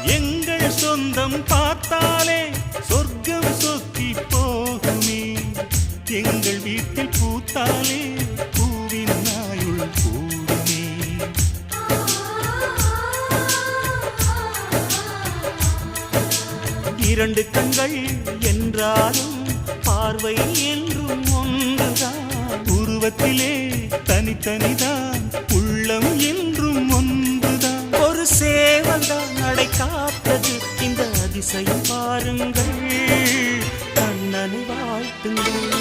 எங்கள் சொந்தம் பார்த்தாலே சொர்க்கம் சொத்தி போகுமே. எங்கள் வீட்டில் பூத்தாலே பூவின் நாயுள் கூடுமே. இரண்டு கண்கள் என்றாலும் பார்வை என்றும் ஒன்றுதான். உருவத்திலே தனித்தனிதான், உள்ளம் என்றும் ஒன்றுதான். ஒரு சேவல்தான் நடை காத்தது, இந்த அதிசயம் பாருங்கள். கண்ணனை வாழ்த்துங்கள்.